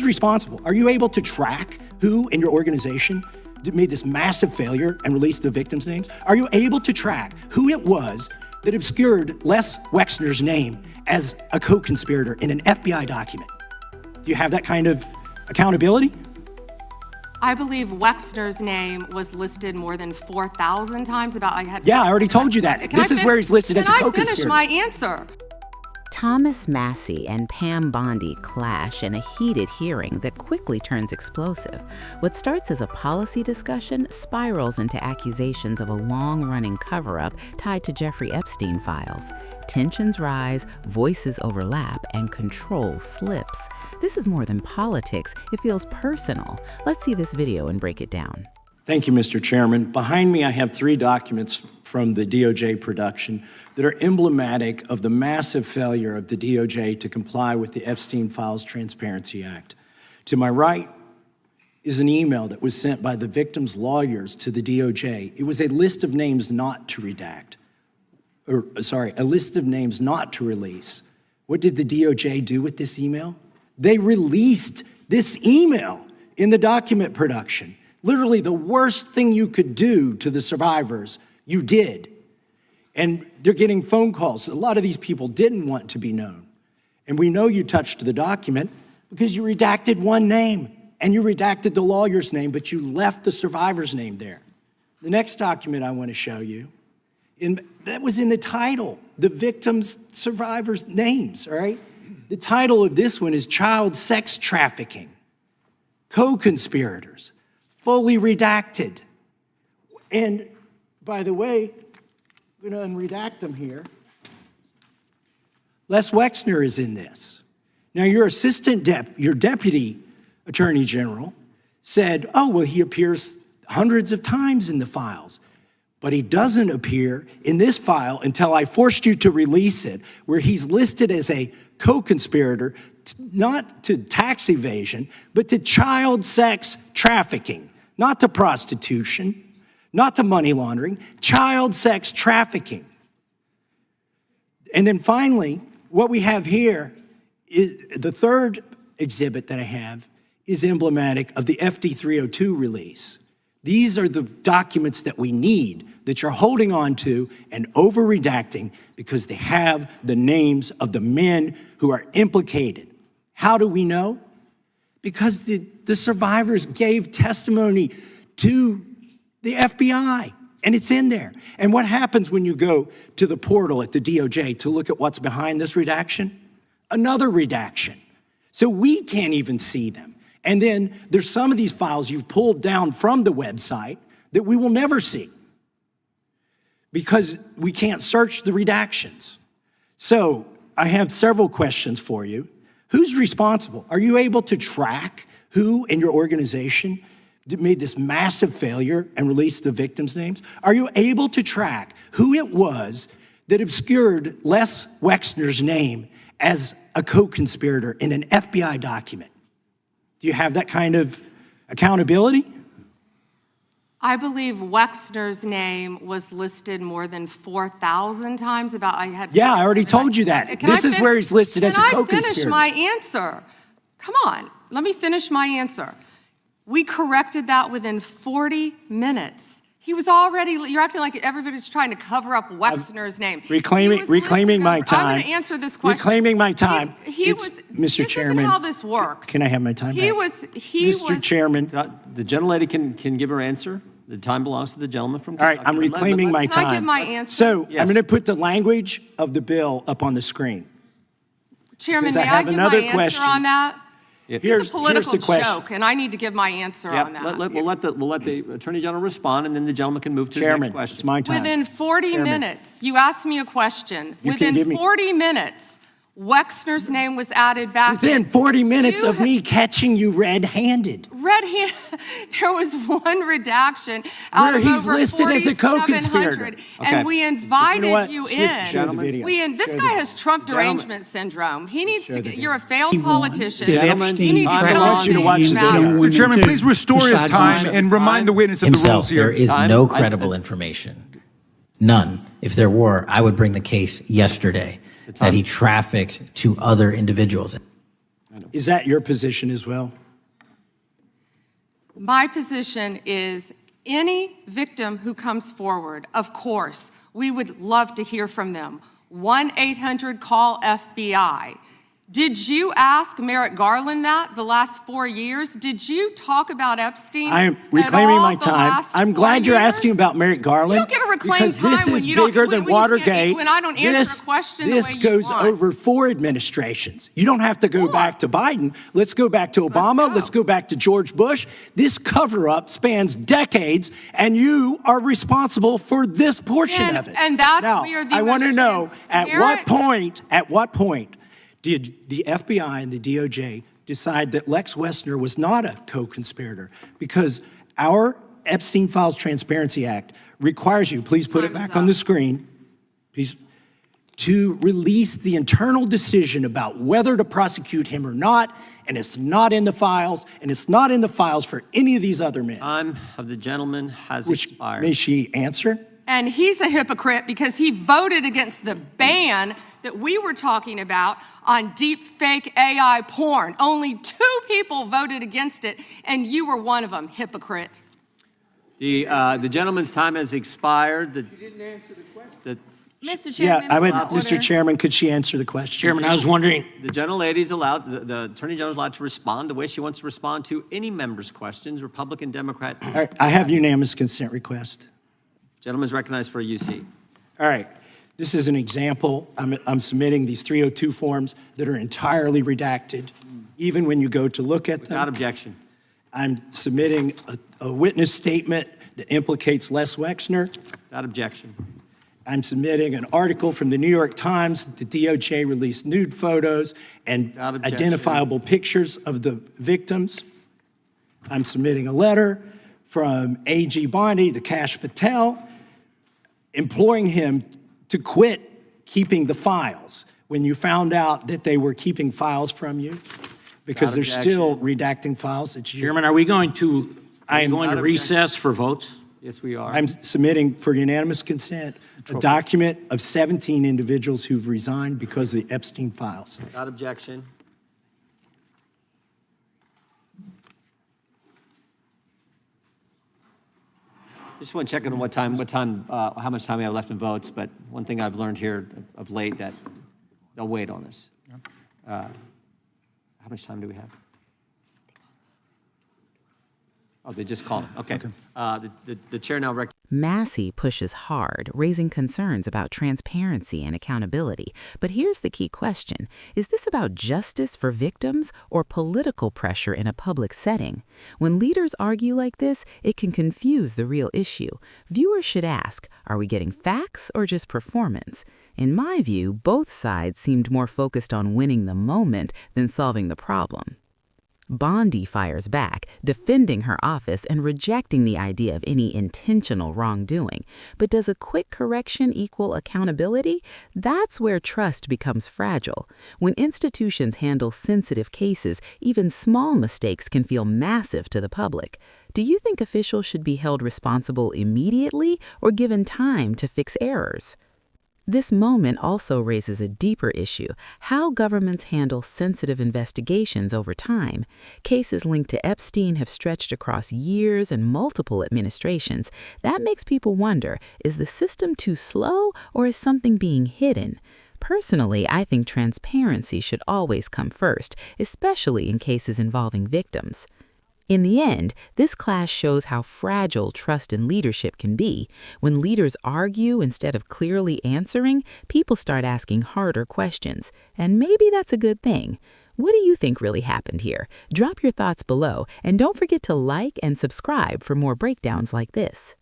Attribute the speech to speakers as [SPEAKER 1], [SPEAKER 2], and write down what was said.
[SPEAKER 1] responsible? Are you able to track who in your organization made this massive failure and released the victims' names? Are you able to track who it was that obscured Les Wexner's name as a co-conspirator in an FBI document? Do you have that kind of accountability?
[SPEAKER 2] I believe Wexner's name was listed more than 4,000 times.
[SPEAKER 1] Yeah, I already told you that. This is where he's listed as a co-conspirator.
[SPEAKER 2] Can I finish my answer?
[SPEAKER 3] Thomas Massie and Pam Bondi clash in a heated hearing that quickly turns explosive. What starts as a policy discussion spirals into accusations of a long-running cover-up tied to Jeffrey Epstein files. Tensions rise, voices overlap, and control slips. This is more than politics. It feels personal. Let's see this video and break it down.
[SPEAKER 1] Thank you, Mr. Chairman. Behind me, I have 3 documents from the DOJ production that are emblematic of the massive failure of the DOJ to comply with the Epstein Files Transparency Act. To my right is an email that was sent by the victims' lawyers to the DOJ. It was a list of names not to redact, a list of names not to release. What did the DOJ do with this email? They released this email in the document production. Literally the worst thing you could do to the survivors, you did. And they're getting phone calls. A lot of these people didn't want to be known. And we know you touched the document because you redacted one name and you redacted the lawyer's name, but you left the survivor's name there. The next document I want to show you, that was in the title, the victims' survivors' names, all right? The title of this one is Child Sex Trafficking, Co-Conspirators, fully redacted. And by the way, I'm going to unredact them here. Les Wexner is in this. Now, your your deputy attorney general said, oh, well, he appears hundreds of times in the files, but he doesn't appear in this file until I forced you to release it, where he's listed as a co-conspirator, not to tax evasion, but to child sex trafficking, not to prostitution, not to money laundering, child sex trafficking. And then finally, what we have here is the third exhibit that I have is emblematic of the FD 302 release. These are the documents that we need that you're holding on to and over-redacting because they have the names of the men who are implicated. How do we know? Because the survivors gave testimony to the FBI, and it's in there. And what happens when you go to the portal at the DOJ to look at what's behind this redaction? Another redaction. So we can't even see them. And then there's some of these files you've pulled down from the website that we will never see because we can't search the redactions. So I have several questions for you. Who's responsible? Are you able to track who in your organization made this massive failure and released the victims' names? Are you able to track who it was that obscured Les Wexner's name as a co-conspirator in an FBI document? Do you have that kind of accountability?
[SPEAKER 2] I believe Wexner's name was listed more than 4,000 times.
[SPEAKER 1] Yeah, I already told you that. This is where he's listed as a co-conspirator.
[SPEAKER 2] Can I finish my answer? Come on, let me finish my answer. We corrected that within 40 minutes. He was already, you're acting like everybody's trying to cover up Wexner's name.
[SPEAKER 1] Reclaiming my time.
[SPEAKER 2] I'm going to answer this question.
[SPEAKER 1] Reclaiming my time.
[SPEAKER 2] Mr. Chairman. This isn't how this works.
[SPEAKER 1] Can I have my time back? Mr. Chairman.
[SPEAKER 4] The gentlelady can give her answer. The time belongs to the gentleman from
[SPEAKER 1] Kentucky. All right, I'm reclaiming my time.
[SPEAKER 2] Can I give my answer?
[SPEAKER 1] So I'm going to put the language of the bill up on the screen.
[SPEAKER 2] Chairman, may I give my answer on that? It's a political joke, and I need to give my answer on that.
[SPEAKER 4] We'll let the Attorney General respond, and then the gentleman can move to his next question.
[SPEAKER 1] It's my time.
[SPEAKER 2] Within 40 minutes, you asked me a question. Within 40 minutes, Wexner's name was added back.
[SPEAKER 1] Within 40 minutes of me catching you red-handed.
[SPEAKER 2] Red-handed? There was one redaction out of over 4,700, and we invited you in. This guy has Trump derangement syndrome. He needs to get, you're a failed politician. You need to
[SPEAKER 1] I want you to watch the video.
[SPEAKER 5] Mr. Chairman, please restore his time and remind the witness of the rules here.
[SPEAKER 6] There is no credible information. None. If there were, I would bring the case yesterday that he trafficked to other individuals.
[SPEAKER 1] Is that your position as well?
[SPEAKER 2] My position is any victim who comes forward, of course, we would love to hear from them. 1-800-CALL-FBI. Did you ask Merrick Garland that the last 4 years? Did you talk about Epstein?
[SPEAKER 1] I'm reclaiming my time. I'm glad you're asking about Merrick Garland.
[SPEAKER 2] You don't get to reclaim time
[SPEAKER 1] because this is bigger than Watergate.
[SPEAKER 2] When I don't answer a question the way you want.
[SPEAKER 1] This goes over 4 administrations. You don't have to go back to Biden. Let's go back to Obama. Let's go back to George Bush. This cover-up spans decades, and you are responsible for this portion of it.
[SPEAKER 2] And that's
[SPEAKER 1] now,
[SPEAKER 2] where the
[SPEAKER 1] I want to know, at what point did the FBI and the DOJ decide that Lex Wessner was not a co-conspirator? Because our Epstein Files Transparency Act requires you, please put it back on the screen, please, to release the internal decision about whether to prosecute him or not, and it's not in the files, and it's not in the files for any of these other men.
[SPEAKER 4] Time of the gentleman has expired.
[SPEAKER 1] May she answer?
[SPEAKER 2] And he's a hypocrite because he voted against the ban that we were talking about on deep fake AI porn. Only 2 people voted against it, and you were one of them, hypocrite.
[SPEAKER 4] The gentleman's time has expired.
[SPEAKER 5] She didn't answer the question.
[SPEAKER 2] Mr. Chairman,
[SPEAKER 1] Mr. Chairman, could she answer the question?
[SPEAKER 7] Chairman, I was wondering.
[SPEAKER 4] The gentlelady's allowed, the Attorney General's allowed to respond the way she wants to respond to any member's questions, Republican, Democrat.
[SPEAKER 1] All right, I have unanimous consent request.
[SPEAKER 4] Gentleman's recognized for a UC.
[SPEAKER 1] All right, this is an example. I'm submitting these 302 forms that are entirely redacted, even when you go to look at them.
[SPEAKER 4] Without objection.
[SPEAKER 1] I'm submitting a witness statement that implicates Les Wexner.
[SPEAKER 4] Without objection.
[SPEAKER 1] I'm submitting an article from the New York Times that the DOJ released nude photos and identifiable pictures of the victims. I'm submitting a letter from A.G. Bondi to Kash Patel, imploring him to quit keeping the files when you found out that they were keeping files from you, because they're still redacting files that you...
[SPEAKER 7] Chairman, are we going to recess for votes?
[SPEAKER 4] Yes, we are.
[SPEAKER 1] I'm submitting for unanimous consent a document of 17 individuals who've resigned because of the Epstein files.
[SPEAKER 4] Without objection. Just want to check on how much time we have left in votes, but one thing I've learned here of late that they'll wait on us. How much time do we have? Oh, they just called. Okay. The chair now recognizes.
[SPEAKER 3] Massie pushes hard, raising concerns about transparency and accountability. But here's the key question. Is this about justice for victims or political pressure in a public setting? When leaders argue like this, it can confuse the real issue. Viewers should ask, are we getting facts or just performance? In my view, both sides seemed more focused on winning the moment than solving the problem. Bondi fires back, defending her office and rejecting the idea of any intentional wrongdoing. But does a quick correction equal accountability? That's where trust becomes fragile. When institutions handle sensitive cases, even small mistakes can feel massive to the public. Do you think officials should be held responsible immediately or given time to fix errors? This moment also raises a deeper issue: how governments handle sensitive investigations over time. Cases linked to Epstein have stretched across years and multiple administrations. That makes people wonder, is the system too slow or is something being hidden? Personally, I think transparency should always come first, especially in cases involving victims. In the end, this clash shows how fragile trust in leadership can be. When leaders argue instead of clearly answering, people start asking harder questions. And maybe that's a good thing. What do you think really happened here? Drop your thoughts below, and don't forget to like and subscribe for more breakdowns like this.